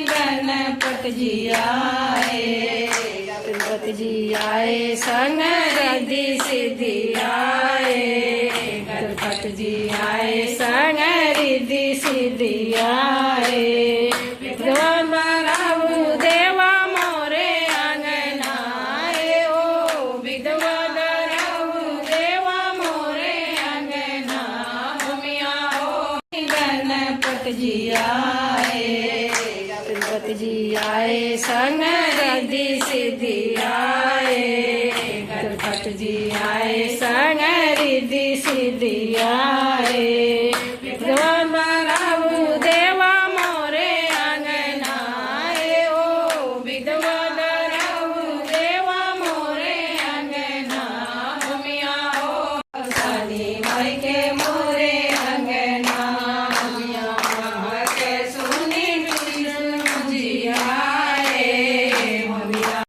गणपत जी आए, गणपत जी आए, संग रिद्धि सिद्धि आए। गणपत जी आए, संग रिद्धि सिद्धि आए। विद्वान बनाऊ देवा मोरे अंगनाए, ओ विद्वान बनाऊ देवा मोरे अंगना। मिया हो गणपत जी आए, गणपत जी आए, संग रिद्धि सिद्धि आए। गणपत जी आए, संग रिद्धि सिद्धि आए।